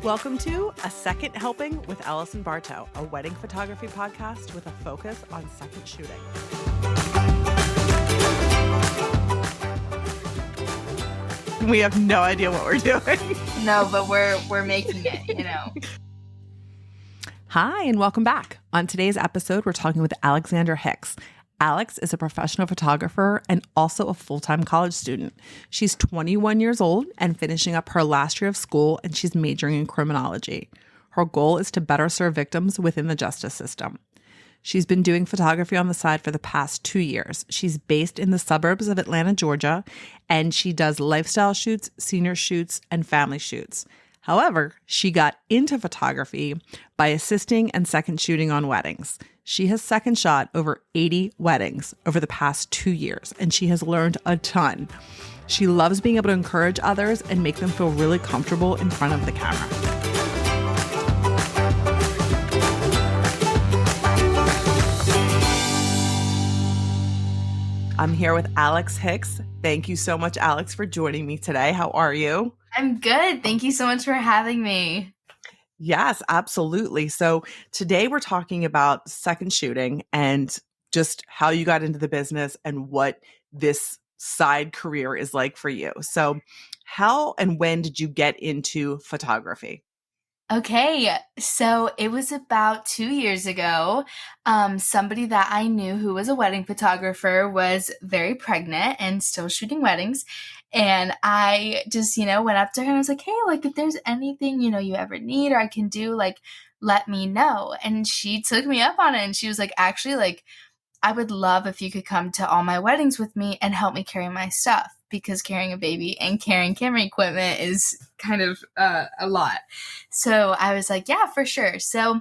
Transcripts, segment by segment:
Welcome to A Second Helping with Allison Bartow, a wedding photography podcast with a focus on second shooting. We have no idea what we're doing. No, but we're making it, you know. Hi, and welcome back. On today's episode, we're talking with Alexander Hicks. Alex is a professional photographer and also a full-time college student. She's 21 years old and finishing up her last year of school, and she's majoring in criminology. Her goal is to better serve victims within the justice system. She's been doing photography on the side for the past 2 years. She's based in the suburbs of Atlanta, Georgia, and she does lifestyle shoots, senior shoots, and family shoots. However, she got into photography by assisting and second shooting on weddings. She has second shot over 80 weddings over the past 2 years, and she has learned a ton. She loves being able to encourage others and make them feel really comfortable in front of the camera. I'm here with Alex Hicks. Thank you so much, Alex, for joining me today. How are you? I'm good. Thank you so much for having me. Yes, absolutely. So today we're talking about second shooting and just how you got into the business and what this side career is like for you. So how and when did you get into photography? Okay, so it was about 2 years ago. Somebody that I knew who was a wedding photographer was very pregnant and still shooting weddings. And I just, went up to her and I was like, hey, if there's anything, you ever need or I can do, let me know. And she took me up on it. And she was like, actually, I would love if you could come to all my weddings with me and help me carry my stuff, because carrying a baby and carrying camera equipment is kind of a lot. So I was like, yeah, for sure. So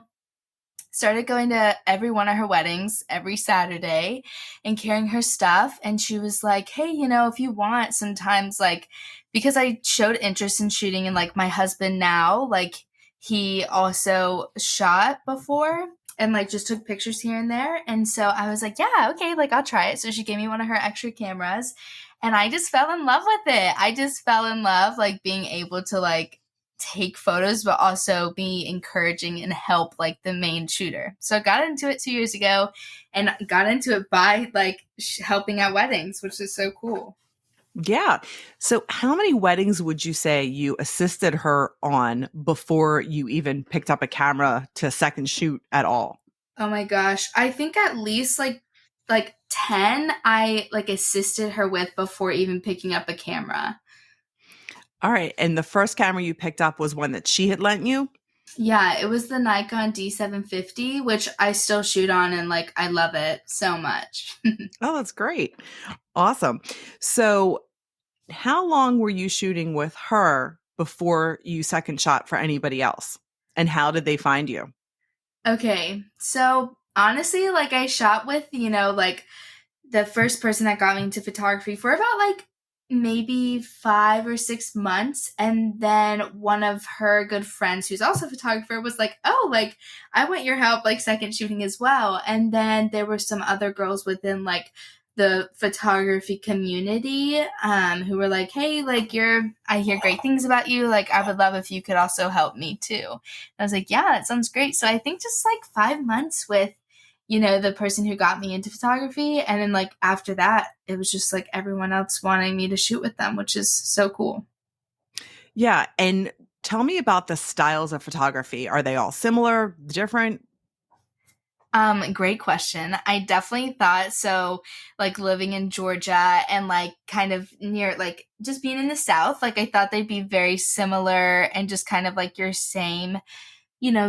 started going to every one of her weddings every Saturday and carrying her stuff. And she was like, hey, if you want, sometimes because I showed interest in shooting, and my husband now, he also shot before and just took pictures here and there. And so I was like, yeah, okay, I'll try it. So she gave me one of her extra cameras and I just fell in love with it. I just fell in love, being able to take photos, but also be encouraging and help the main shooter. So I got into it 2 years ago and got into it by helping at weddings, which is so cool. Yeah. So how many weddings would you say you assisted her on before you even picked up a camera to second shoot at all? Oh my gosh. I think at least 10 I assisted her with before even picking up a camera. All right. And the first camera you picked up was one that she had lent you? Yeah, it was the Nikon D750, which I still shoot on and I love it so much. Oh, that's great. Awesome. So how long were you shooting with her before you second shot for anybody else? And how did they find you? Okay. So honestly, I shot with, the first person that got me into photography for about maybe 5 or 6 months. And then one of her good friends who's also a photographer was like, oh, I want your help, second shooting as well. And then there were some other girls within the photography community who were like, hey, I hear great things about you. I would love if you could also help me too. And I was like, yeah, that sounds great. So I think just 5 months with the person who got me into photography. And then after that, it was just everyone else wanting me to shoot with them, which is so cool. Yeah. And tell me about the styles of photography. Are they all similar, different? Great question. I definitely thought so, living in Georgia and kind of near, just being in the South, I thought they'd be very similar and just kind of your same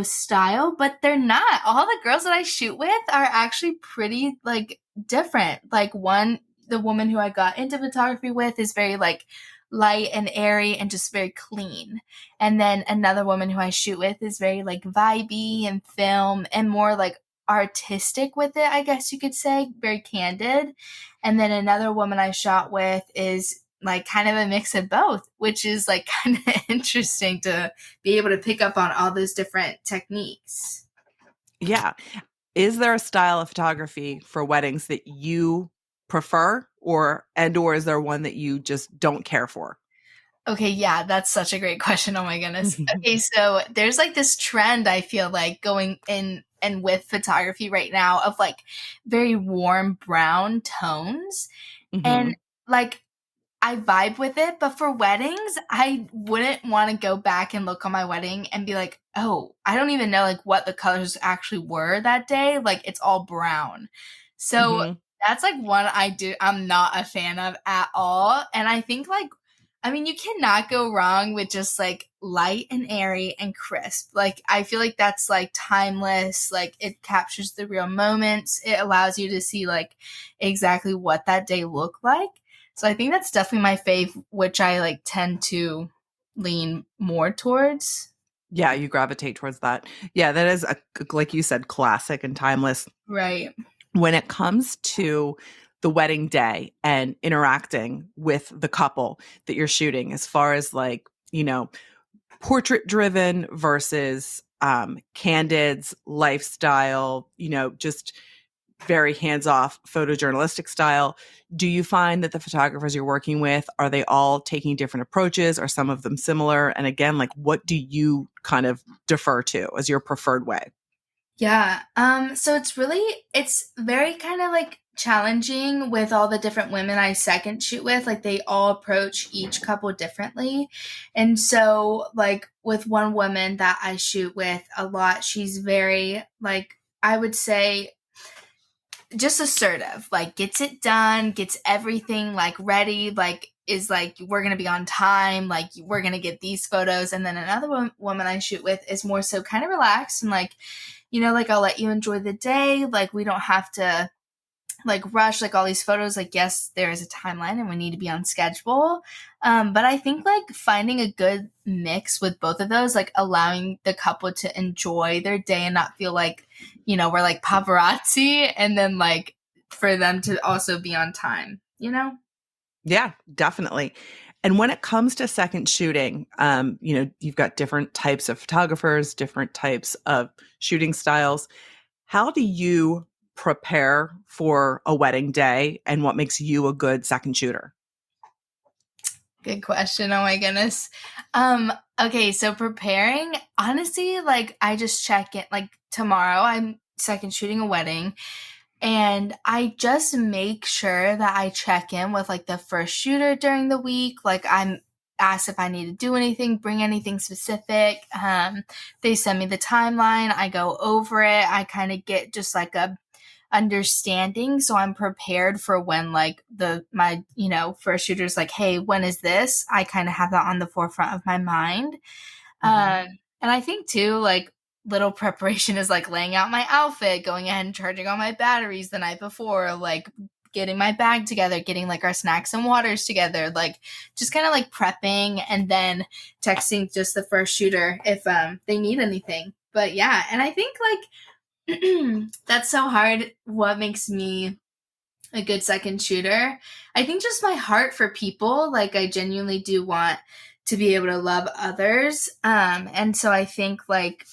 style, but they're not. All the girls that I shoot with are actually pretty different. The woman who I got into photography with is very light and airy and just very clean. And then another woman who I shoot with is very vibey and film and more artistic with it, I guess you could say, very candid. And then another woman I shot with is kind of a mix of both, which is kind of interesting to be able to pick up on all those different techniques. Yeah. Is there a style of photography for weddings that you prefer or is there one that you just don't care for? Okay, yeah, that's such a great question. Oh my goodness. Okay, so there's like this trend I feel like going in and with photography right now of like very warm brown tones. And Hmm. like I vibe with it, but for weddings, I wouldn't want to go back and look on my wedding and be like, "Oh, I don't even know like what the colors actually were that day. Like it's all brown." So Hmm. that's like one I'm not a fan of at all. And I think like I mean, you cannot go wrong with just like light and airy and crisp. Like I feel like that's like timeless. Like it captures the real moments. It allows you to see like exactly what that day looked like. So I think that's definitely my fave, which I like tend to lean more towards. Yeah, you gravitate towards that. Yeah, that is like you said, classic and timeless. Right. When it comes to the wedding day and interacting with the couple that you're shooting, as far as like, portrait driven versus candids, lifestyle, just very hands off photojournalistic style. Do you find that the photographers you're working with, are they all taking different approaches? Are some of them similar? And again, like what do you kind of defer to as your preferred way? Yeah. So it's very kind of like challenging with all the different women I second shoot with. Like they all approach each couple differently. And so like with one woman that I shoot with a lot, she's very like I would say just assertive, like gets it done, gets everything like ready, like is like we're gonna be on time, like we're gonna get these photos. And then another woman I shoot with is more so kind of relaxed and like, like I'll let you enjoy the day, like we don't have to like rush like all these photos. Like yes, there is a timeline and we need to be on schedule, but I think like finding a good mix with both of those, like allowing the couple to enjoy their day and not feel like we're like paparazzi, and then like for them to also be on time. Yeah, definitely. And when it comes to second shooting, you've got different types of photographers, different types of shooting styles. How do you prepare for a wedding day and what makes you a good second shooter? Good question. Oh my goodness. Okay, so preparing, honestly, like I just check it like tomorrow I'm second shooting a wedding. And I just make sure that I check in with like the first shooter during the week. Like I'm asked if I need to do anything, bring anything specific. They send me the timeline. I go over it. I kind of get just like a understanding, so I'm prepared for when like my first shooter's like, hey, when is this? I kind of have that on the forefront of my mind. Hmm. And I think too, like little preparation is like laying out my outfit, going ahead and charging all my batteries the night before, like getting my bag together, getting like our snacks and waters together, like just kind of like prepping, and then texting just the first shooter if they need anything. But yeah, and I think like that's so hard. What makes me a good second shooter? I think just my heart for people. Like I genuinely do want to be able to love others. And so I think like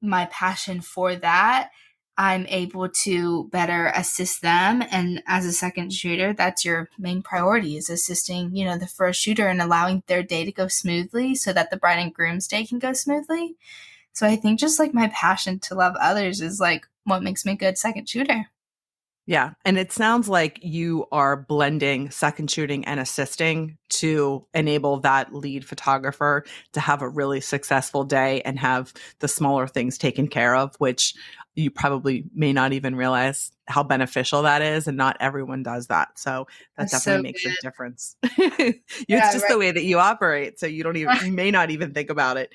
my passion for that, I'm able to better assist them. And as a second shooter, that's your main priority, is assisting, the first shooter and allowing their day to go smoothly so that the bride and groom's day can go smoothly. So I think just like my passion to love others is like what makes me a good second shooter. Yeah. And it sounds like you are blending second shooting and assisting to enable that lead photographer to have a really successful day and have the smaller things taken care of, which you probably may not even realize how beneficial that is. And not everyone does that. So that That's definitely so makes a good. difference. It's Yeah, just the way that you operate. So you may not even think about it.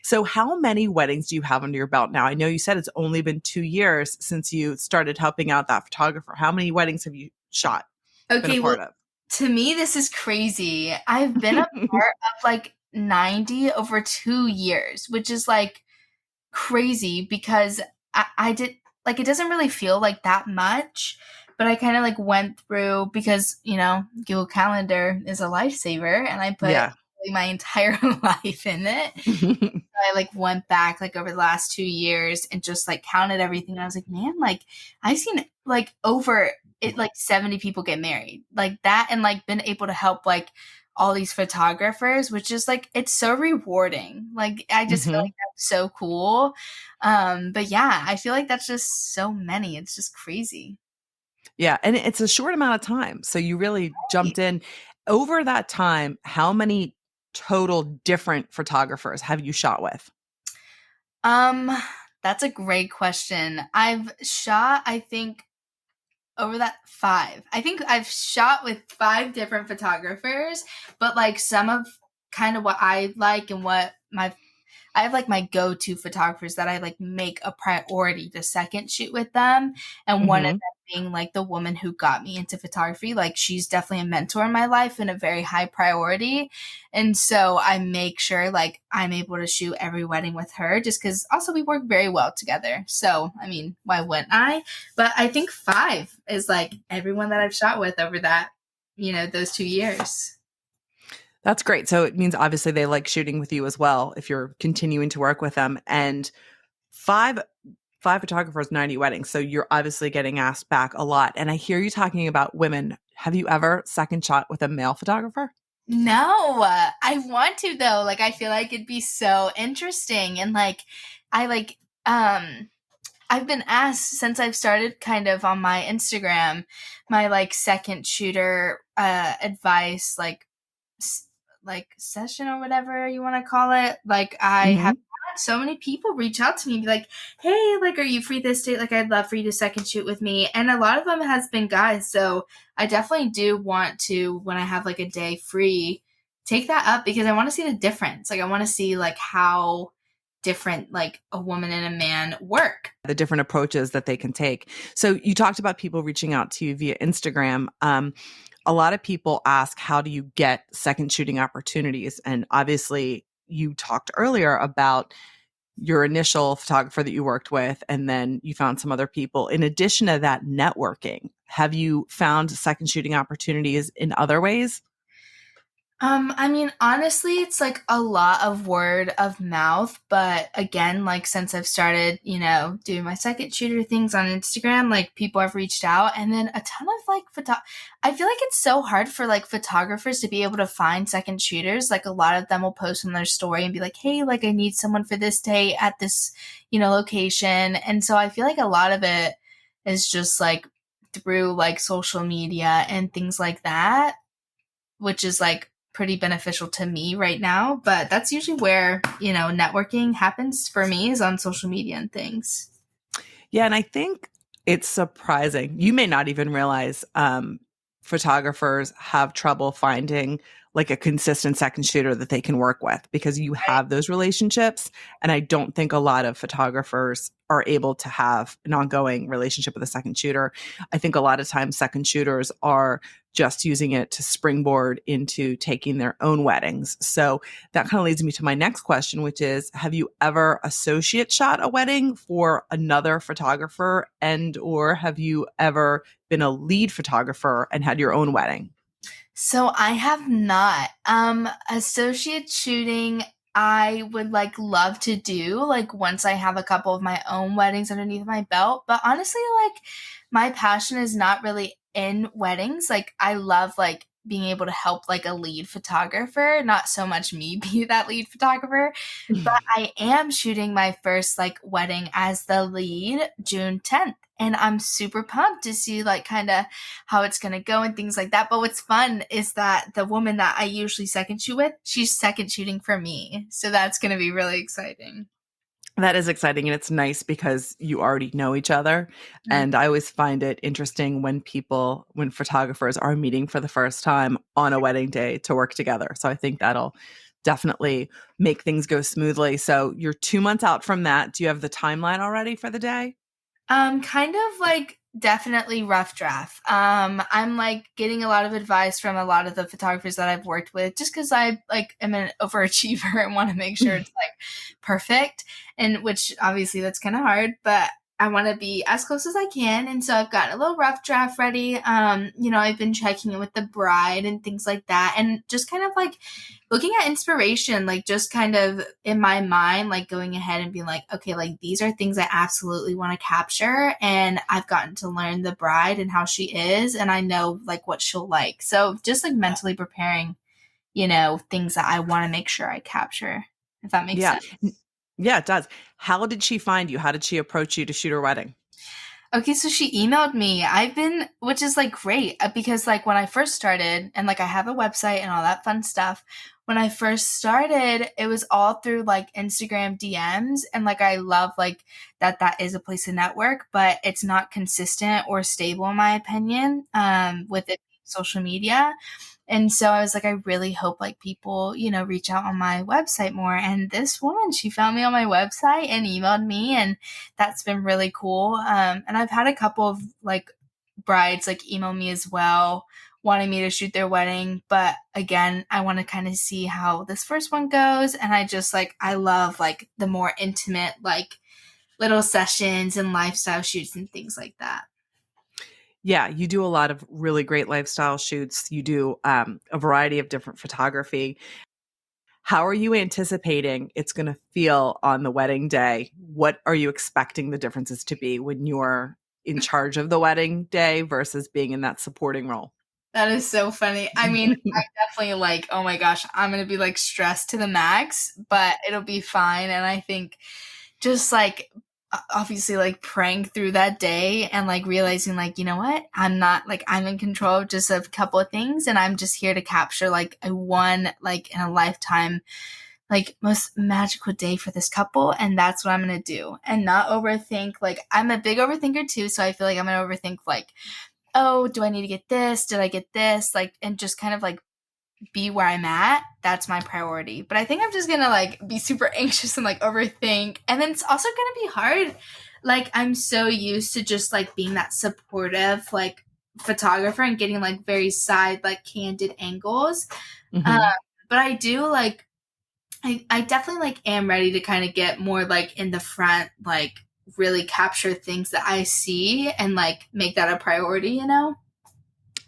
So, how many weddings do you have under your belt now? I know you said it's only been 2 years since you started helping out that photographer. How many weddings have you shot, been a okay, well, part of? to me, this is crazy. I've been a part of like 90 over 2 years, which is like crazy because I did like it doesn't really feel like that much, but I kind of like went through because Google Calendar is a lifesaver, and I put Yeah. my entire life in it. I like went back like over the last 2 years and just like counted everything. I was like, man, like I've seen like over it like 70 people get married like that, and like been able to help like all these photographers, which is like, it's so rewarding. Like, I just feel Hmm. like that's so cool. But yeah, I feel like that's just so many. It's just crazy. Yeah. And it's a short amount of time. So you really jumped in. Over that time, how many total different photographers have you shot with? Um, that's a great question. I've shot, I think, over that five. I think I've shot with five different photographers, but like some of kind of what I like and what I have like my go-to photographers that I like make a priority to second shoot with them. And one of Hmm. them being like the woman who got me into photography. Like she's definitely a mentor in my life and a very high priority. And so I make sure like I'm able to shoot every wedding with her just because also we work very well together. So, I mean, why wouldn't I? But I think five is like everyone that I've shot with over that, those 2 years. That's great. So it means obviously they like shooting with you as well if you're continuing to work with them. And five five photographers, 90 weddings. So you're obviously getting asked back a lot. And I hear you talking about women. Have you ever second shot with a male photographer? No, I want to though. Like I feel like it'd be so interesting and like I like I've been asked since I've started kind of on my Instagram my like second shooter advice like session or whatever you want to call it. Like I have Hmm. had so many people reach out to me and be like, "Hey, like are you free this date? Like I'd love for you to second shoot with me." And a lot of them has been guys. So I definitely do want to when I have like a day free take that up because I want to see the difference. Like I want to see like how different like a woman and a man work. The different approaches that they can take. So you talked about people reaching out to you via Instagram. A lot of people ask, how do you get second shooting opportunities? And obviously, you talked earlier about your initial photographer that you worked with, and then you found some other people. In addition to that, networking, have you found second shooting opportunities in other ways? I mean, honestly, it's like a lot of word of mouth, but again, like since I've started, doing my second shooter things on Instagram, like people have reached out and then a ton of like I feel like it's so hard for like photographers to be able to find second shooters. Like a lot of them will post on their story and be like, "Hey, like I need someone for this day at this, location." And so I feel like a lot of it is just like through like social media and things like that, which is like pretty beneficial to me right now. But that's usually where, networking happens for me is on social media and things. Yeah, and I think it's surprising. You may not even realize photographers have trouble finding like a consistent second shooter that they can work with because you have those relationships. And I don't think a lot of photographers are able to have an ongoing relationship with a second shooter. I think a lot of times second shooters are just using it to springboard into taking their own weddings. So that kind of leads me to my next question, which is, have you ever associate shot a wedding for another photographer, and or have you ever been a lead photographer and had your own wedding? So I have not. Associate shooting, I would like love to do like once I have a couple of my own weddings underneath my belt. But honestly, like my passion is not really in weddings. Like I love like being able to help like a lead photographer, not so much me be that lead photographer. But I am shooting my first like wedding as the lead June 10th. And I'm super pumped to see like kind of how it's going to go and things like that. But what's fun is that the woman that I usually second shoot with, she's second shooting for me. So that's going to be really exciting. That is exciting. And it's nice because you already know each other. Mm. And I always find it interesting when photographers are meeting for the first time on a wedding day to work together. So I think that'll definitely make things go smoothly. So you're 2 months out from that. Do you have the timeline already for the day? Kind of like definitely rough draft. I'm like getting a lot of advice from a lot of the photographers that I've worked with just because I like am an overachiever and want to make sure it's like perfect. And which obviously that's kind of hard, but I want to be as close as I can. And so I've got a little rough draft ready. I've been checking it with the bride and things like that. And just kind of like looking at inspiration, like just kind of in my mind, like going ahead and being like, okay, like these are things I absolutely want to capture. And I've gotten to learn the bride and how she is. And I know like what she'll like. So just like mentally preparing, things that I want to make sure I capture, if that makes Yeah. sense. Yeah, it does. How did she find you? How did she approach you to shoot her wedding? Okay, so she emailed me. Which is like great because like when I first started, and like I have a website and all that fun stuff. When I first started, it was all through like Instagram DMs, and like I love like that is a place to network, but it's not consistent or stable in my opinion. With it being social media. And so I was like, I really hope like people, reach out on my website more. And this woman, she found me on my website and emailed me, and that's been really cool. And I've had a couple of like brides like email me as well, wanting me to shoot their wedding. But again, I want to kind of see how this first one goes. And I love like the more intimate, like little sessions and lifestyle shoots and things like that. Yeah, you do a lot of really great lifestyle shoots. You do a variety of different photography. How are you anticipating it's going to feel on the wedding day? What are you expecting the differences to be when you're in charge of the wedding day versus being in that supporting role? That is so funny. I mean, I definitely like, oh my gosh, I'm gonna be like stressed to the max, but it'll be fine. And I think just like obviously like praying through that day and like realizing like, you know what, I'm not like I'm in control of just a couple of things, and I'm just here to capture like a one like in a lifetime like most magical day for this couple, and that's what I'm gonna do and not overthink. Like I'm a big overthinker too, so I feel like I'm gonna overthink like, oh, do I need to get this? Did I get this? Like, and just kind of like be where I'm at. That's my priority. But I think I'm just gonna like be super anxious and like overthink. And then it's also gonna be hard. Like, I'm so used to just like being that supportive, like photographer and getting like very side, like candid angles. Uh, Hmm. but I do like, I definitely like am ready to kind of get more like in the front, like really capture things that I see and like make that a priority.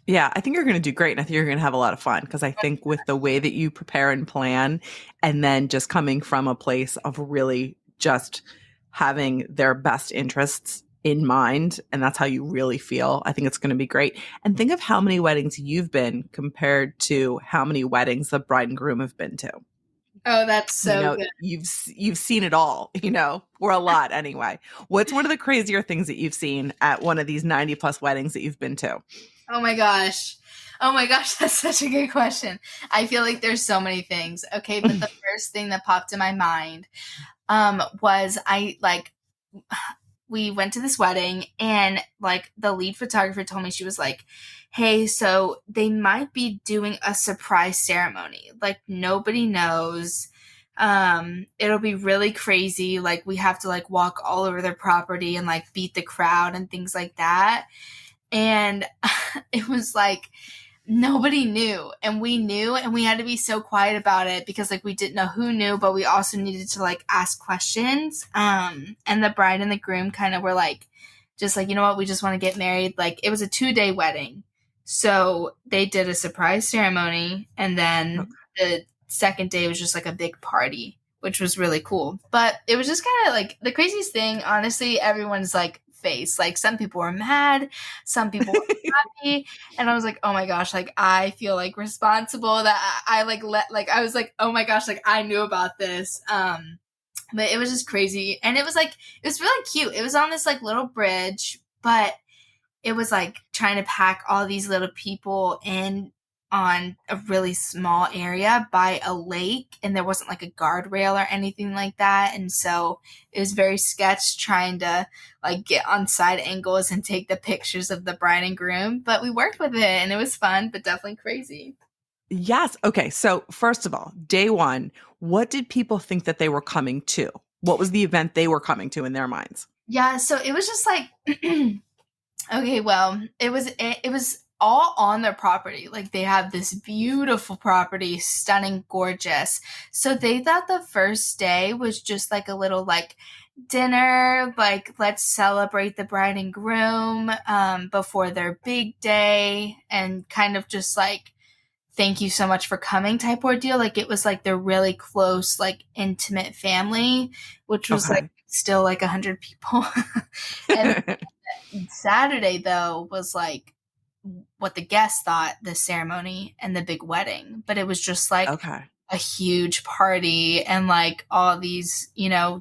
Yeah, I think you're going to do great. And I think you're going to have a lot of fun because I think with the way that you prepare and plan, and then just coming from a place of really just having their best interests in mind, and that's how you really feel, I think it's going to be great. And think of how many weddings you've been compared to how many weddings the bride and groom have been to. Oh, that's You so know, good. you've seen it all, or a lot anyway. What's one of the crazier things that you've seen at one of these 90 plus weddings that you've been to? Oh my gosh. Oh my gosh, that's such a good question. I feel like there's so many things. Okay, but the first thing that popped in my mind was I like we went to this wedding, and like the lead photographer told me, she was like, "Hey, so they might be doing a surprise ceremony. Like nobody knows. It'll be really crazy. Like we have to like walk all over their property and like beat the crowd and things like that." And it was like nobody knew, and we knew, and we had to be so quiet about it because like we didn't know who knew, but we also needed to like ask questions. And the bride and the groom kind of were like, just like, you know what, we just want to get married. Like it was a 2-day wedding, so they did a surprise ceremony, and then the second day was just like a big party, which was really cool. But it was just kind of like the craziest thing, honestly. Everyone's like face, like some people were mad, some people were happy, and I was like, oh my gosh, like I feel like responsible that I like let like I was like, oh my gosh, like I knew about this. But it was just crazy, and it was really cute. It was on this like little bridge, but it was like trying to pack all these little people in on a really small area by a lake, and there wasn't like a guardrail or anything like that, and so it was very sketch trying to like get on side angles and take the pictures of the bride and groom, but we worked with it and it was fun but definitely crazy. Yes. Okay. So, first of all, day one, what did people think that they were coming to? What was the event they were coming to in their minds? Yeah, so it was just like okay, well, it was all on their property. Like they have this beautiful property, stunning, gorgeous. So they thought the first day was just like a little like dinner, like let's celebrate the bride and groom before their big day, and kind of just like thank you so much for coming type ordeal. Like it was like their really close, like intimate family, which was like Okay. still like 100 people. And Saturday though was like what the guests thought the ceremony and the big wedding, but it was just like Okay. a huge party and like all these,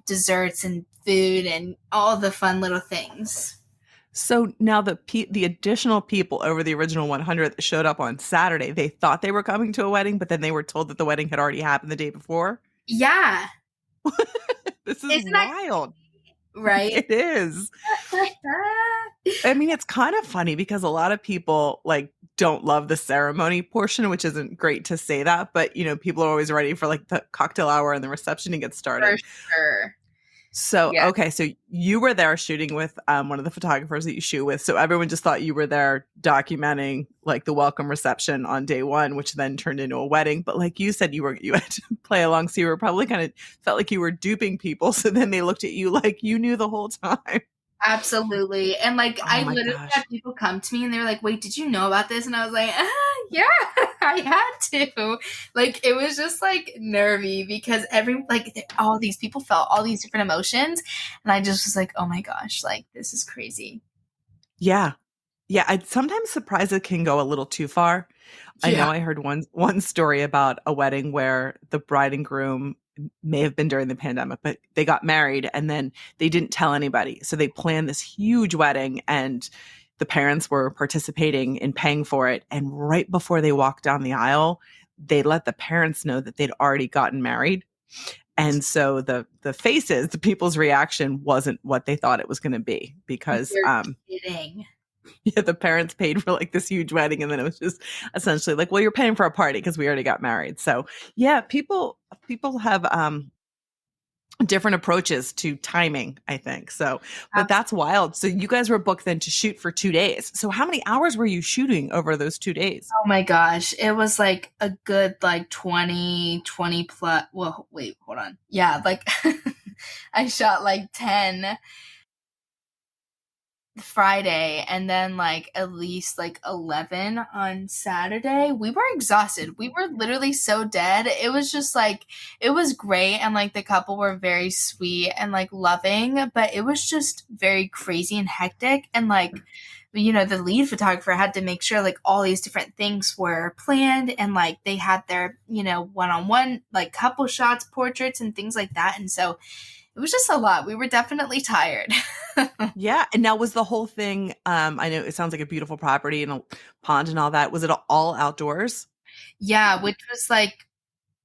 desserts and food and all the fun little things. So now the additional people over the original 100 that showed up on Saturday, they thought they were coming to a wedding, but then they were told that the wedding had already happened the day before. Yeah. This is Isn't that wild. right? It is. I mean, it's kind of funny because a lot of people like don't love the ceremony portion, which isn't great to say that, but people are always ready for like the cocktail hour and the reception to get For started. sure. So, Yeah. okay, so you were there shooting with one of the photographers that you shoot with. So everyone just thought you were there documenting like the welcome reception on day one, which then turned into a wedding. But like you said, you had to play along, so you were probably kind of felt like you were duping people. So then they looked at you like you knew the whole time. Absolutely. And like Oh I my literally gosh. had people come to me and they were like, "Wait, did you know about this?" And I was like, "Yeah, I had to." Like it was just like nervy because all these people felt all these different emotions and I just was like, "Oh my gosh, like this is crazy." Yeah. Yeah, I'd sometimes surprised it can go a little too far. I Yeah. know I heard one story about a wedding where the bride and groom may have been during the pandemic, but they got married and then they didn't tell anybody. So they planned this huge wedding and the parents were participating in paying for it. And right before they walked down the aisle, they let the parents know that they'd already gotten married. And so the faces, the people's reaction wasn't what they thought it was going to be because You're kidding. yeah, the parents paid for like this huge wedding, and then it was just essentially like, well, you're paying for a party because we already got married. So yeah, people have different approaches to timing, I think. So, but that's wild. So you guys were booked then to shoot for 2 days. So how many hours were you shooting over those 2 days? Oh my gosh. It was like a good like 20 plus. Well, wait, hold on. Yeah, like I shot like 10 Friday and then like at least like 11 on Saturday. We were exhausted. We were literally so dead. It was just like, it was great. And like the couple were very sweet and like loving, but it was just very crazy and hectic. And like, the lead photographer had to make sure like all these different things were planned and like they had their, one on one, like couple shots, portraits, and things like that. And so it was just a lot. We were definitely tired. Yeah. And now was the whole thing, I know it sounds like a beautiful property and a pond and all that. Was it all outdoors? Yeah, which was like,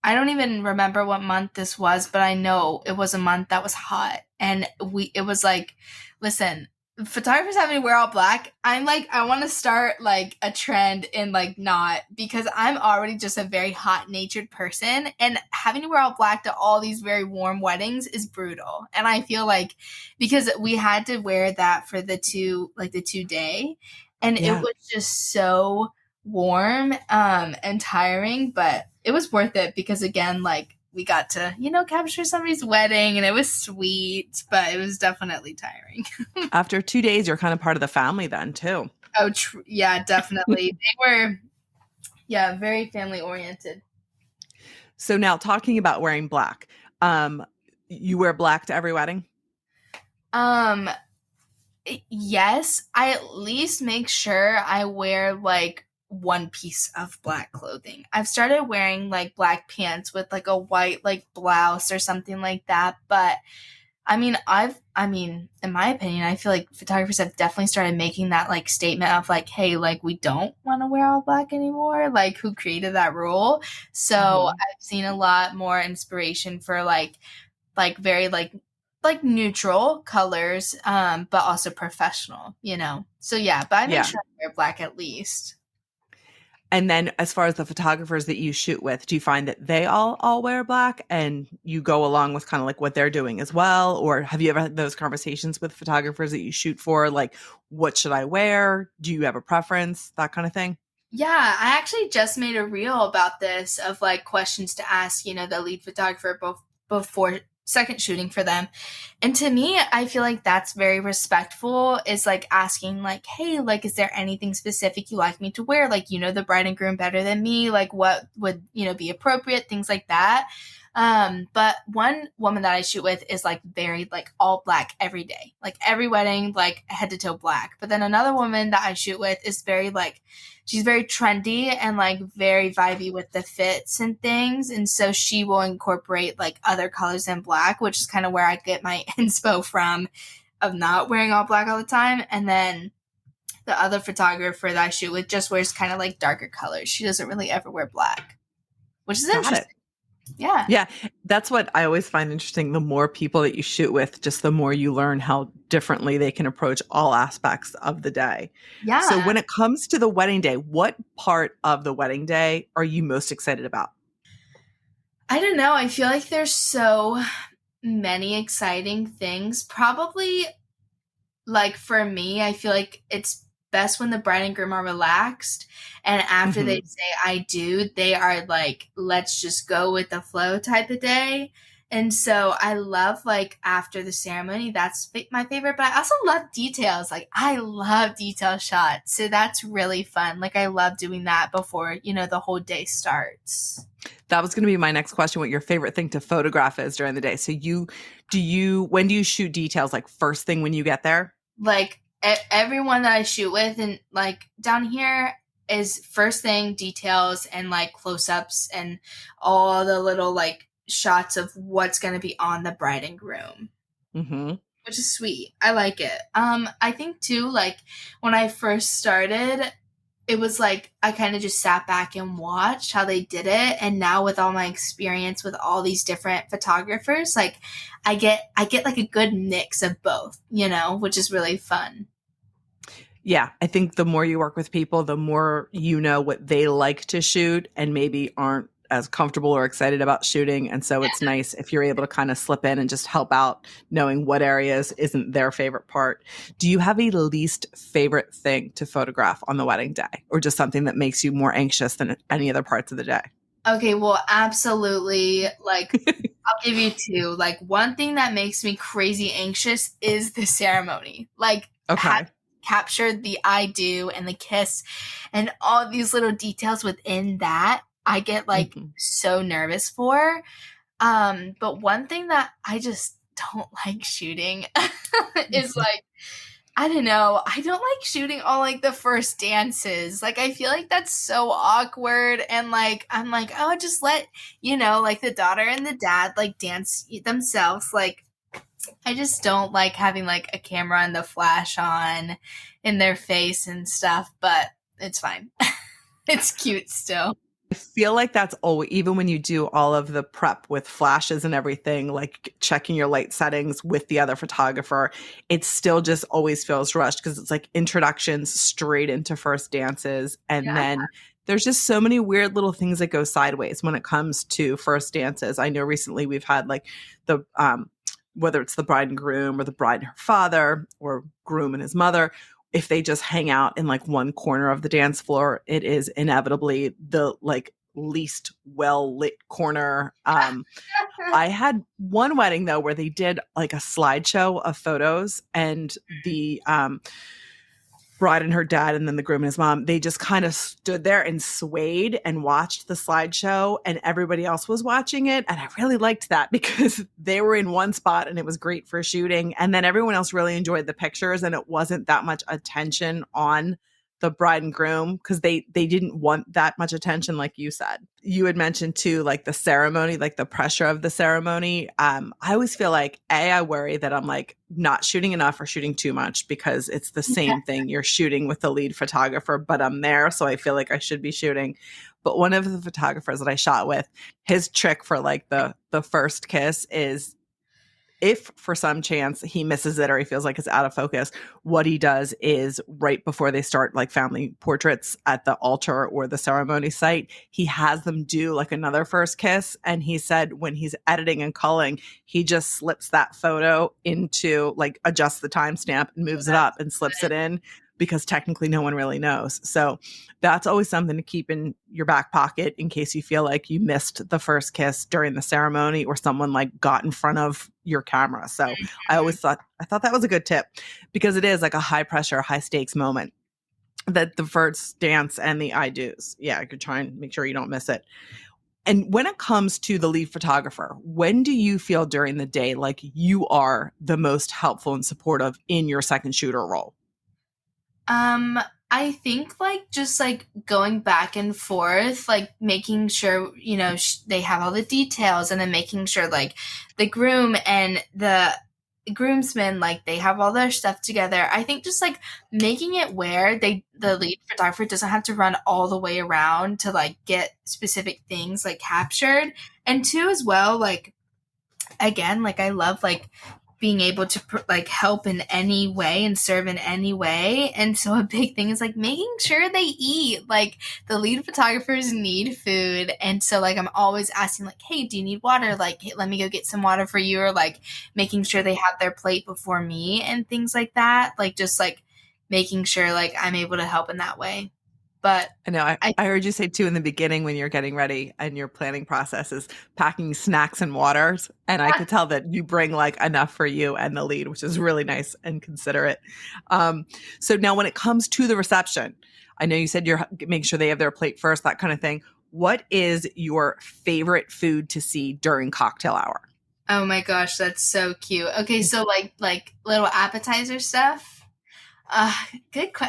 I don't even remember what month this was, but I know it was a month that was hot. And it was like, listen, photographers having to wear all black. I'm like, I want to start like a trend in like not because I'm already just a very hot natured person. And having to wear all black to all these very warm weddings is brutal. And I feel like because we had to wear that for the 2 day, and it Yeah. was just so warm and tiring, but it was worth it because again, like we got to, capture somebody's wedding and it was sweet, but it was definitely tiring. After 2 days, you're kind of part of the family then too. Oh, yeah, definitely. They were, yeah, very family oriented. So now talking about wearing black, um, you wear black to every wedding? Um, yes, I at least make sure I wear like one piece of black clothing. I've started wearing like black pants with like a white like blouse or something like that, but in my opinion, I feel like photographers have definitely started making that like statement of like, hey, like we don't want to wear all black anymore. Like who created that rule? So Mhm. I've seen a lot more inspiration for like very like neutral colors, but also professional, So yeah, but I make Yeah. sure I wear black at least. And then as far as the photographers that you shoot with, do you find that they all wear black and you go along with kind of like what they're doing as well? Or have you ever had those conversations with photographers that you shoot for? Like, what should I wear? Do you have a preference? That kind of thing? Yeah, I actually just made a reel about this of like questions to ask, the lead photographer before second shooting for them. And to me, I feel like that's very respectful is like asking like, "Hey, like is there anything specific you like me to wear? Like, the bride and groom better than me, like what would, be appropriate, things like that." But one woman that I shoot with is like very like all black every day, like every wedding, like head to toe black. But then another woman that I shoot with is very like, she's very trendy and like very vibey with the fits and things. And so she will incorporate like other colors than black, which is kind of where I get my inspo from of not wearing all black all the time. And then the other photographer that I shoot with just wears kind of like darker colors. She doesn't really ever wear black, which is Got it. interesting. Yeah. Yeah, that's what I always find interesting. The more people that you shoot with, just the more you learn how differently they can approach all aspects of the day. Yeah. So when it comes to the wedding day, what part of the wedding day are you most excited about? I don't know. I feel like there's so many exciting things. Probably like for me, I feel like it's best when the bride and groom are relaxed. And after they say I do, they are like, let's just go with the flow type of day. And so I love like after the ceremony, that's my favorite. But I also love details. Like I love detail shots. So that's really fun. Like I love doing that before, the whole day starts. That was going to be my next question, what your favorite thing to photograph is during the day. So when do you shoot details? Like first thing when you get there? Like everyone that I shoot with and like down here is first thing details and like close-ups and all the little like shots of what's going to be on the bride and groom, which is sweet. I like it. I think too, like when I first started, it was like I kind of just sat back and watched how they did it. And now with all my experience with all these different photographers, like I get like a good mix of both, which is really fun. Yeah, I think the more you work with people, the more you know what they like to shoot and maybe aren't as comfortable or excited about shooting. And so it's nice if you're able to kind of slip in and just help out, knowing what areas isn't their favorite part. Do you have a least favorite thing to photograph on the wedding day, or just something that makes you more anxious than any other parts of the day? Okay, well, absolutely. Like, I'll give you two. Like, one thing that makes me crazy anxious is the ceremony. Like, Okay. Captured the I do and the kiss and all these little details within that. I get like so nervous for. But one thing that I just don't like shooting is like, I don't know. I don't like shooting all like the first dances. Like I feel like that's so awkward and like I'm like, oh, just let, like the daughter and the dad like dance themselves. Like I just don't like having like a camera and the flash on in their face and stuff, but it's fine. It's cute still. I feel like that's always, even when you do all of the prep with flashes and everything, like checking your light settings with the other photographer, it still just always feels rushed because it's like introductions straight into first dances. And then there's just so many weird little things that go sideways when it comes to first dances. I know recently we've had like the, whether it's the bride and groom or the bride and her father or groom and his mother, if they just hang out in like one corner of the dance floor, it is inevitably the like least well lit corner. I had one wedding though where they did like a slideshow of photos, and the bride and her dad and then the groom and his mom, they just kind of stood there and swayed and watched the slideshow, and everybody else was watching it. And I really liked that because they were in one spot and it was great for shooting. And then everyone else really enjoyed the pictures, and it wasn't that much attention on the bride and groom because they didn't want that much attention. Like you said, you had mentioned too, like the ceremony, like the pressure of the ceremony. I always feel like I worry that I'm like not shooting enough or shooting too much because it's the same thing. You're shooting with the lead photographer, but I'm there. So I feel like I should be shooting. But one of the photographers that I shot with, his trick for like the first kiss is, if for some chance he misses it or he feels like it's out of focus, what he does is right before they start like family portraits at the altar or the ceremony site, he has them do like another first kiss. And he said when he's editing and culling, he just slips that photo into like adjusts the timestamp and moves it up and slips it in, because technically no one really knows. So that's always something to keep in your back pocket in case you feel like you missed the first kiss during the ceremony or someone like got in front of your camera. So I thought that was a good tip, because it is like a high pressure, high stakes moment, that the first dance and the I do's. Yeah, I could try and make sure you don't miss it. And when it comes to the lead photographer, when do you feel during the day like you are the most helpful and supportive in your second shooter role? Um, I think like just like going back and forth, like making sure, they have all the details, and then making sure like the groom and the groomsmen, like they have all their stuff together. I think just like making it where the lead photographer doesn't have to run all the way around to like get specific things like captured. And two, as well, like again, like I love like being able to like help in any way and serve in any way. And so a big thing is like making sure they eat. Like the lead photographers need food, and so like I'm always asking like, hey, do you need water? Like, hey, let me go get some water for you. Or like making sure they have their plate before me and things like that. Like just like making sure like I'm able to help in that way. But I know I I heard you say too in the beginning when you're getting ready and your planning process is packing snacks and waters. And I could tell that you bring like enough for you and the lead, which is really nice and considerate. Um, so now when it comes to the reception, I know you said you're making sure they have their plate first, that kind of thing. What is your favorite food to see during cocktail hour? Oh my gosh, that's so cute. Okay, so like little appetizer stuff. Uh,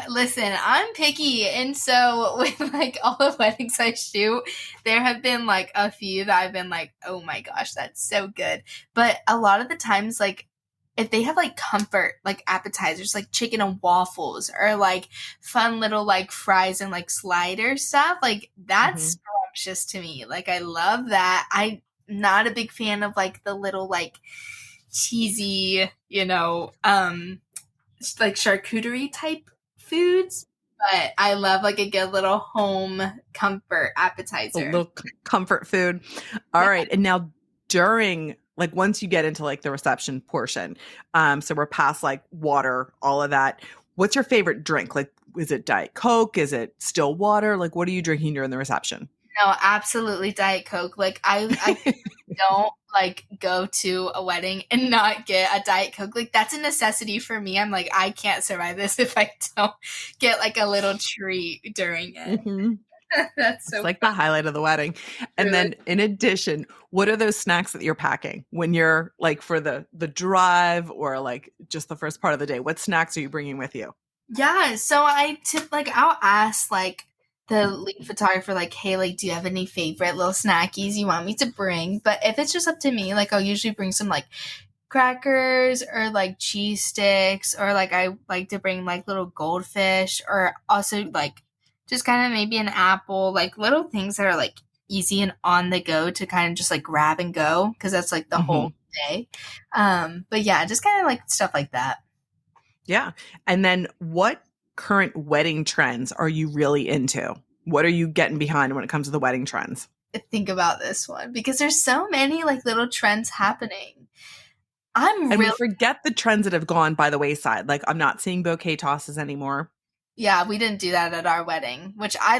Listen, I'm picky, and so with like all the weddings I shoot, there have been like a few that I've been like, oh my gosh, that's so good. But a lot of the times, like if they have like comfort, like appetizers, like chicken and waffles, or like fun little like fries and like slider stuff, like that's Hmm. scrumptious to me. Like I love that. I'm not a big fan of like the little like cheesy, like charcuterie type foods, but I love like a good little home comfort A appetizer. little comfort food. All Yeah. right. And now during like once you get into like the reception portion, so we're past like water, all of that. What's your favorite drink? Like, is it Diet Coke? Is it still water? Like, what are you drinking during the reception? No, absolutely Diet Coke. Like I don't like go to a wedding and not get a Diet Coke. Like that's a necessity for me. I'm like, I can't survive this if I don't get like a little treat during it. Hmm. That's It's so like the highlight of the wedding. And true. then in addition, what are those snacks that you're packing when you're like for the drive or like just the first part of the day? What snacks are you bringing with you? Yeah, so I'll ask like the lead photographer like, hey, like, do you have any favorite little snackies you want me to bring? But if it's just up to me, like I'll usually bring some like crackers or like cheese sticks, or like I like to bring like little goldfish, or also like just kind of maybe an apple, like little things that are like easy and on the go to kind of just like grab and go, because that's like the whole Hmm. day. But yeah, just kind of like stuff like that. Yeah. And then what current wedding trends are you really into? What are you getting behind when it comes to the wedding trends? Think about this one, because there's so many like little trends happening. I'm And we really forget the trends that have gone by the wayside. Like I'm not seeing bouquet tosses anymore. Yeah, we didn't do that at our wedding, which I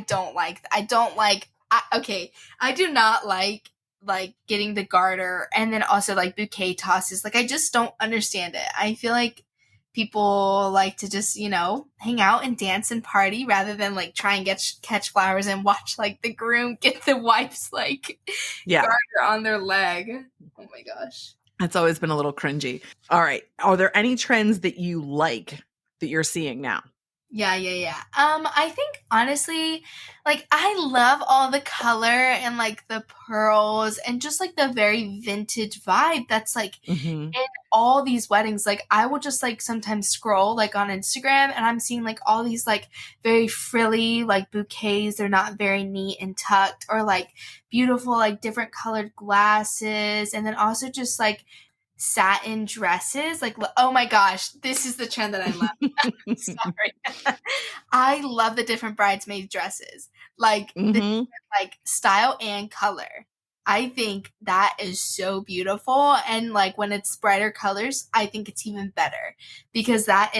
don't like. Okay, I do not like getting the garter and then also like bouquet tosses. Like I just don't understand it. I feel like people like to just, hang out and dance and party rather than like try and catch flowers and watch like the groom get the wife's like Yeah. garter on their leg. Oh my gosh. It's always been a little cringy. All right. Are there any trends that you like that you're seeing now? Yeah, yeah, yeah. I think honestly, like I love all the color and like the pearls and just like the very vintage vibe that's like Hmm. in all these weddings. Like I will just like sometimes scroll like on Instagram, and I'm seeing like all these like very frilly like bouquets. They're not very neat and tucked, or like beautiful like different colored glasses, and then also just like satin dresses. Like oh my gosh, this is the trend that I love. Sorry. I love the different bridesmaid dresses. Like the Hmm. like style and color. I think that is so beautiful, and like when it's brighter colors, I think it's even better, because that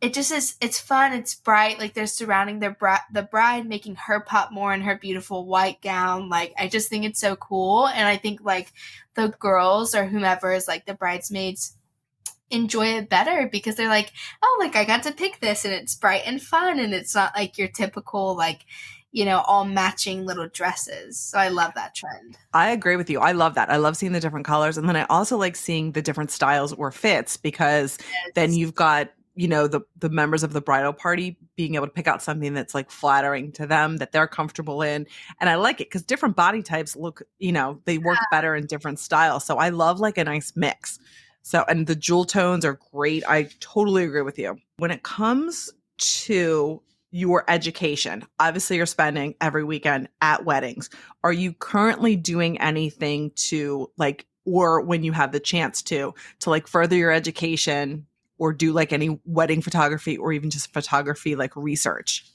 it just is, it's fun, it's bright, like they're surrounding the bride, making her pop more in her beautiful white gown. Like I just think it's so cool, and I think like the girls or whomever is like the bridesmaids enjoy it better, because they're like, oh, like I got to pick this and it's bright and fun, and it's not like your typical like all matching little dresses. So I love that trend. I agree with you. I love that. I love seeing the different colors. And then I also like seeing the different styles or fits because then Yes. you've got, the members of the bridal party being able to pick out something that's like flattering to them that they're comfortable in. And I like it because different body types look, they work better in different styles. So I love like a nice mix. So, and the jewel tones are great. I totally agree with you. When it comes to your education, obviously you're spending every weekend at weddings. Are you currently doing anything to like, or when you have the chance to like further your education or do like any wedding photography or even just photography like research?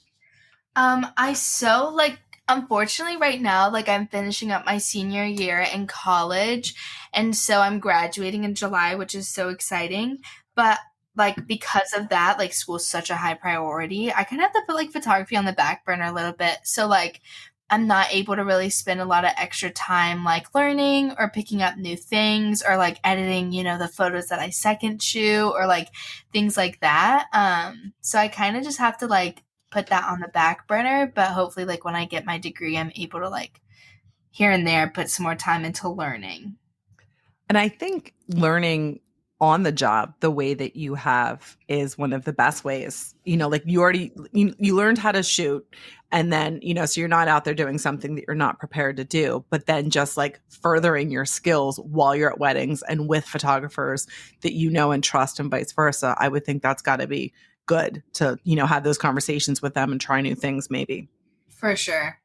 I so like unfortunately right now like I'm finishing up my senior year in college and so I'm graduating in July, which is so exciting. But like because of that, like school's such a high priority. I kind of have to put like photography on the back burner a little bit. So like I'm not able to really spend a lot of extra time like learning or picking up new things or like editing, the photos that I second shoot or like things like that. So I kind of just have to like put that on the back burner, but hopefully like when I get my degree, I'm able to like here and there put some more time into learning. And I think learning on the job the way that you have is one of the best ways. Like you learned how to shoot and then, so you're not out there doing something that you're not prepared to do, but then just like furthering your skills while you're at weddings and with photographers that you know and trust and vice versa. I would think that's got to be good to, have those conversations with them and try new things maybe. For sure.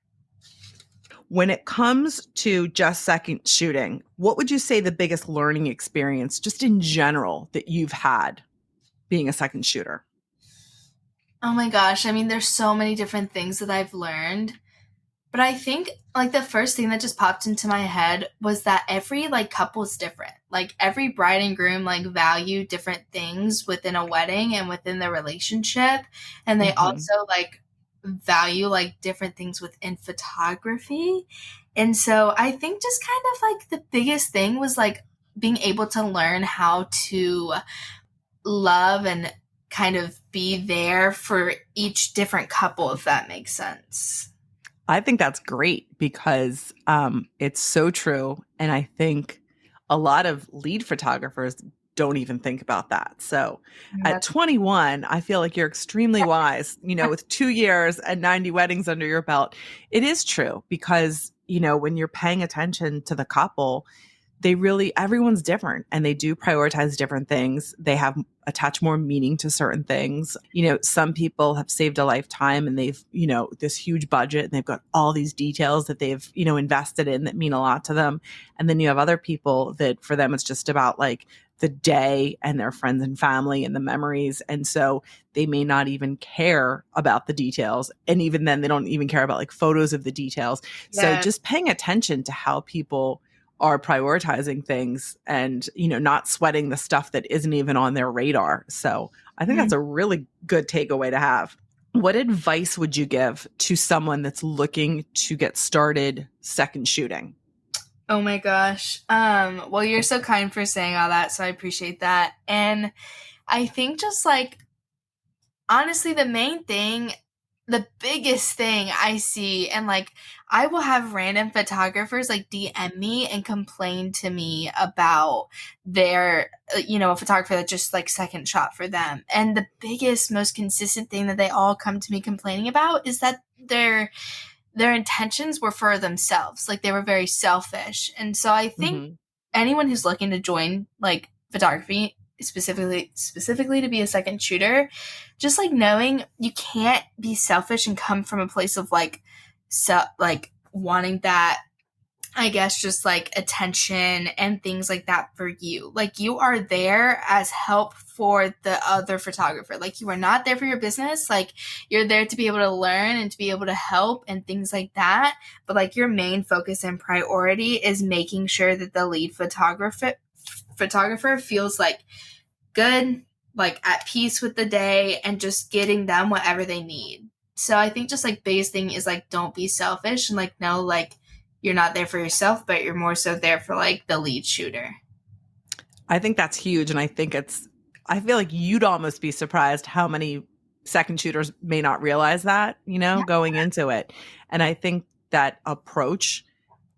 When it comes to just second shooting, what would you say the biggest learning experience just in general that you've had being a second shooter? Oh my gosh. I mean, there's so many different things that I've learned. But I think like the first thing that just popped into my head was that every like couple is different. Like every bride and groom like value different things within a wedding and within the relationship. And they Hmm. also like value like different things within photography. And so I think just kind of like the biggest thing was like being able to learn how to love and kind of be there for each different couple, if that makes sense. I think that's great because it's so true. And I think a lot of lead photographers don't even think about that. So at That's 21, I feel like you're extremely wise, with 2 years and 90 weddings under your belt. It is true because, when you're paying attention to the couple, everyone's different and they do prioritize different things. They have attach more meaning to certain things. Some people have saved a lifetime and they've, this huge budget and they've got all these details that they've, invested in that mean a lot to them. And then you have other people that for them, it's just about like the day and their friends and family and the memories. And so they may not even care about the details. And even then they don't even care about like photos of the details. So yeah. just paying attention to how people are prioritizing things and, not sweating the stuff that isn't even on their radar. So I think that's a really good takeaway to have. What advice would you give to someone that's looking to get started second shooting? Oh my gosh. Well, you're so kind for saying all that, so I appreciate that. And I think just like honestly, the biggest thing I see, and like I will have random photographers like DM me and complain to me about their, a photographer that just like second shot for them. And the biggest, most consistent thing that they all come to me complaining about is that their intentions were for themselves. Like they were very selfish. And so I think Hmm. anyone who's looking to join like photography specifically to be a second shooter, just like knowing you can't be selfish and come from a place of like like wanting that, I guess, just like attention and things like that for you. Like you are there as help for the other photographer. Like you are not there for your business. Like you're there to be able to learn and to be able to help and things like that. But like your main focus and priority is making sure that the lead photographer feels like good, like at peace with the day and just getting them whatever they need. So I think just like biggest thing is like don't be selfish and like know like you're not there for yourself, but you're more so there for like the lead shooter. I think that's huge. And I feel like you'd almost be surprised how many second shooters may not realize that, going into it. And I think that approach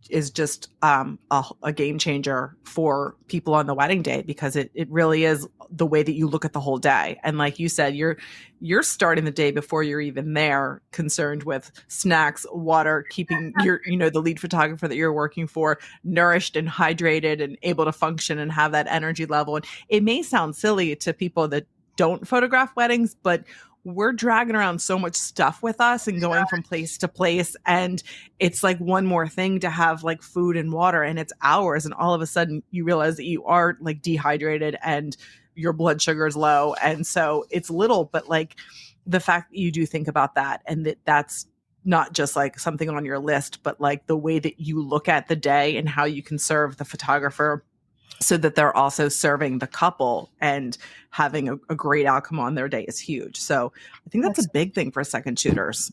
is just a game changer for people on the wedding day, because it really is the way that you look at the whole day. And like you said, you're starting the day before you're even there, concerned with snacks, water, keeping your, the lead photographer that you're working for nourished and hydrated and able to function and have that energy level. And it may sound silly to people that don't photograph weddings, but we're dragging around so much stuff with us and going from place to place. And it's like one more thing to have like food and water, and it's hours. And all of a sudden you realize that you are like dehydrated and your blood sugar is low. And so it's little, but like the fact that you do think about that, and that's not just like something on your list, but like the way that you look at the day and how you can serve the photographer so that they're also serving the couple and having a great outcome on their day is huge. So I think that's a big thing for second shooters.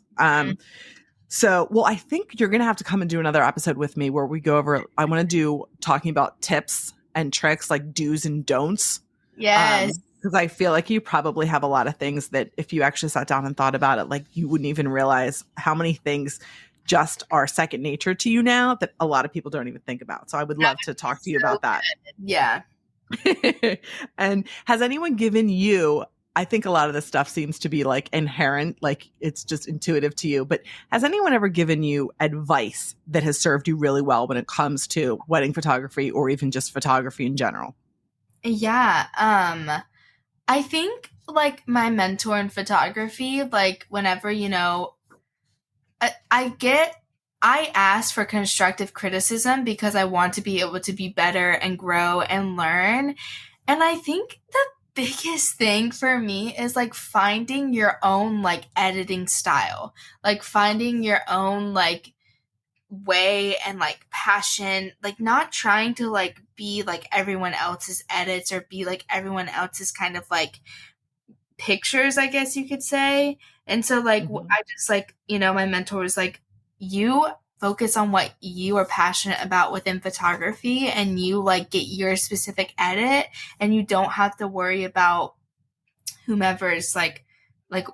So, well, I think you're going to have to come and do another episode with me where we go over, I want to do talking about tips and tricks, like do's and don'ts. Yes. Because I feel like you probably have a lot of things that if you actually sat down and thought about it, like you wouldn't even realize how many things just are second nature to you now that a lot of people don't even think about. So I would love to talk to you about that. Yeah. And has anyone given you, I think a lot of this stuff seems to be like inherent, like it's just intuitive to you, but has anyone ever given you advice that has served you really well when it comes to wedding photography or even just photography in general? Yeah. I think like my mentor in photography, like whenever, I ask for constructive criticism because I want to be able to be better and grow and learn. And I think the biggest thing for me is like finding your own like editing style, like finding your own like way and like passion, like not trying to like be like everyone else's edits or be like everyone else's kind of like pictures, I guess you could say. And so like I just like, my mentor was like, you focus on what you are passionate about within photography and you like get your specific edit, and you don't have to worry about whomever's like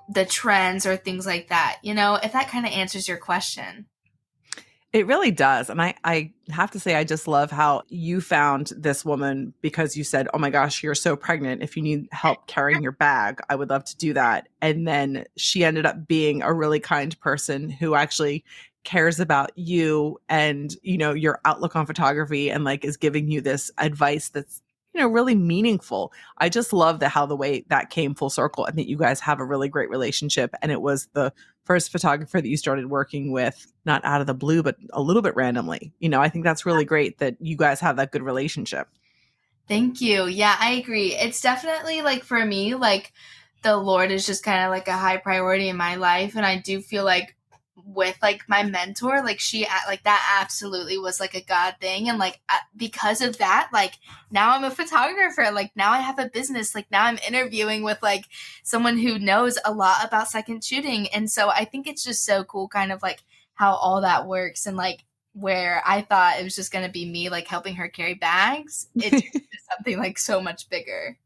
the trends or things like that, if that kind of answers your question. It really does. And I have to say, I just love how you found this woman because you said, oh my gosh, you're so pregnant. If you need help carrying your bag, I would love to do that. And then she ended up being a really kind person who actually cares about you and, your outlook on photography, and like is giving you this advice that's, really meaningful. I just love how the way that came full circle, and that you guys have a really great relationship. And it was the first photographer that you started working with, not out of the blue, but a little bit randomly. I think that's really great that you guys have that good relationship. Thank you. Yeah, I agree. It's definitely like for me, like the Lord is just kind of like a high priority in my life. And I do feel like with like my mentor, like she like that absolutely was like a God thing. And like because of that, like now I'm a photographer, like now I have a business, like now I'm interviewing with like someone who knows a lot about second shooting. And so I think it's just so cool kind of like how all that works. And like where I thought it was just going to be me like helping her carry bags, it's something like so much bigger.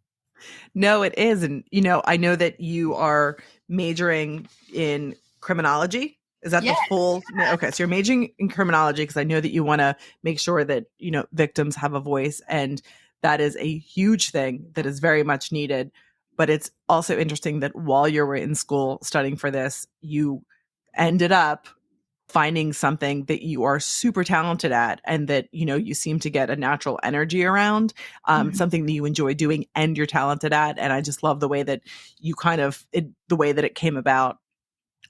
No, it is. And I know that you are majoring in criminology. Is that the full? Okay. So you're majoring in criminology because I know that you want to make sure that, victims have a voice, and that is a huge thing that is very much needed. But it's also interesting that while you were in school studying for this, you ended up finding something that you are super talented at, and that, you seem to get a natural energy around, something that you enjoy doing and you're talented at. And I just love the way that you the way that it came about.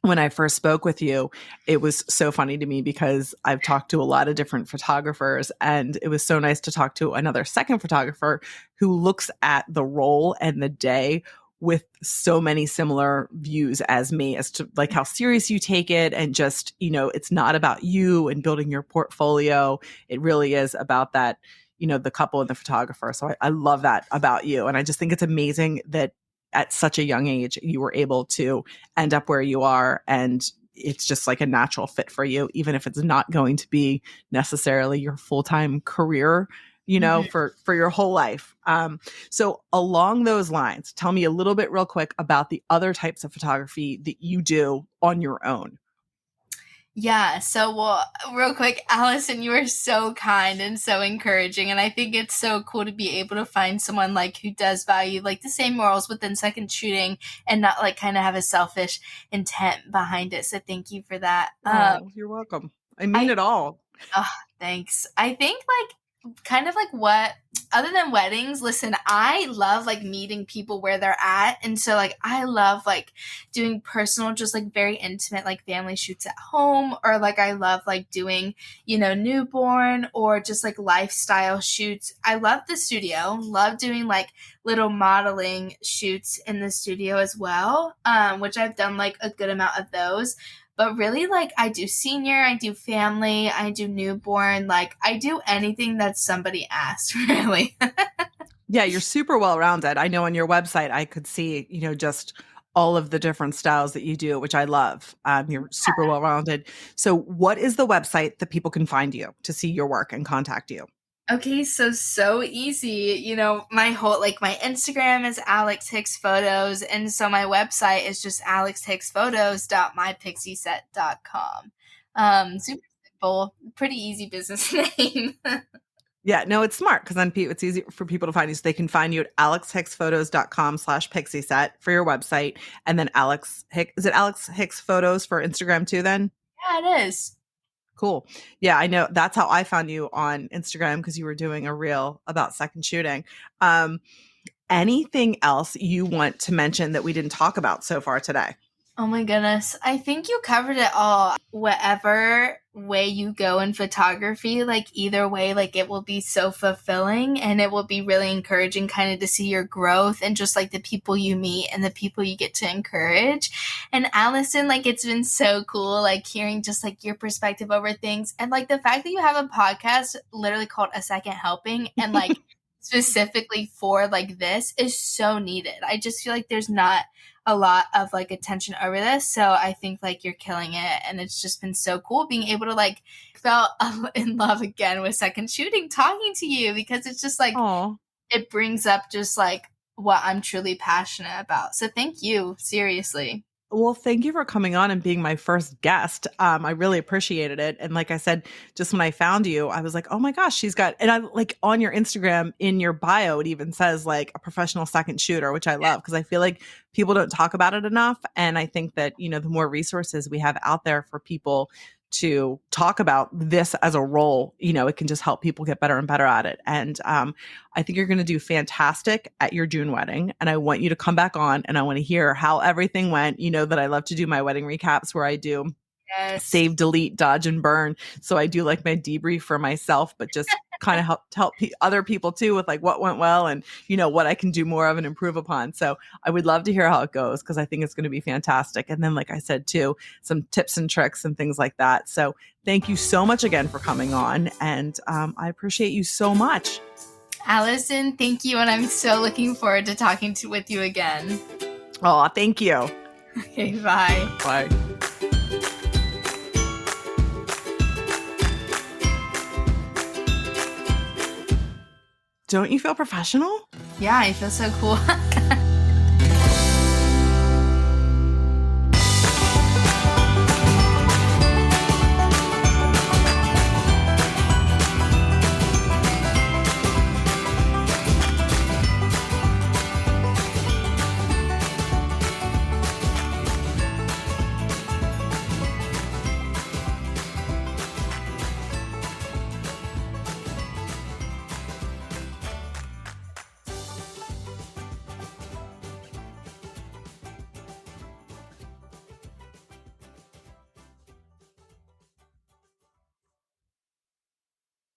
When I first spoke with you, it was so funny to me because I've talked to a lot of different photographers, and it was so nice to talk to another second photographer who looks at the role and the day with so many similar views as me, as to like how serious you take it. And just, it's not about you and building your portfolio. It really is about that, the couple and the photographer. So I love that about you. And I just think it's amazing that at such a young age, you were able to end up where you are. And it's just like a natural fit for you, even if it's not going to be necessarily your full-time career Mhm. for your whole life. So along those lines, tell me a little bit real quick about the other types of photography that you do on your own. Yeah. So, well, real quick, Allison, you are so kind and so encouraging. And I think it's so cool to be able to find someone like who does value like the same morals within second shooting and not like kind of have a selfish intent behind it. So thank you for that. Oh, you're welcome. I mean I it all. Oh, thanks. I think kind of like what other than weddings, listen, I love like meeting people where they're at. And so like I love like doing personal, just like very intimate like family shoots at home, or like I love like doing, newborn or just like lifestyle shoots. I love the studio, love doing like little modeling shoots in the studio as well. Which I've done like a good amount of those. But really, like, I do senior, I do family, I do newborn. Like, I do anything that somebody asks, really. Yeah, you're super well rounded. I know on your website, I could see, just all of the different styles that you do, which I love. You're super well rounded. So, what is the website that people can find you to see your work and contact you? Okay, so easy. My Instagram is Alex Hicks Photos, and so my website is just alexhicksphotos.mypixieset.com. Super simple, pretty easy business name. Yeah, no, it's smart because then it's easy for people to find you. So they can find you at alexhicksphotos.com/pixieset for your website. And then is it Alex Hicks Photos for Instagram too then? Yeah, it is. Cool. Yeah, I know. That's how I found you on Instagram because you were doing a reel about second shooting. Anything else you want to mention that we didn't talk about so far today? Oh my goodness. I think you covered it all. Whatever way you go in photography, like either way, like it will be so fulfilling and it will be really encouraging kind of to see your growth and just like the people you meet and the people you get to encourage. And Allison, like it's been so cool, like hearing just like your perspective over things and like the fact that you have a podcast literally called A Second Helping and like specifically for like this is so needed. I just feel like there's not a lot of like attention over this. So I think like you're killing it. And it's just been so cool being able to like felt in love again with second shooting talking to you because it's just like Oh, it brings up just like what I'm truly passionate about. So thank you. Seriously. well, thank you for coming on and being my first guest. I really appreciated it. And like I said, just when I found you, I was like, oh my gosh, and I like on your Instagram in your bio, it even says like a professional second shooter, which I love because I feel like people don't talk about it enough. And I think that, the more resources we have out there for people to talk about this as a role, it can just help people get better and better at it. And I think you're going to do fantastic at your June wedding. And I want you to come back on and I want to hear how everything went. You know that I love to do my wedding recaps where I do Yes. save, delete, dodge, and burn. So I do like my debrief for myself, but just kind of help other people too with like what went well and what I can do more of and improve upon. So I would love to hear how it goes because I think it's going to be fantastic. And then, like I said too, some tips and tricks and things like that. So thank you so much again for coming on, and I appreciate you so much. Allison, thank you. And I'm so looking forward to talking with you again. Oh, thank you. Okay, bye. Bye. Don't you feel professional? Yeah, I feel so cool.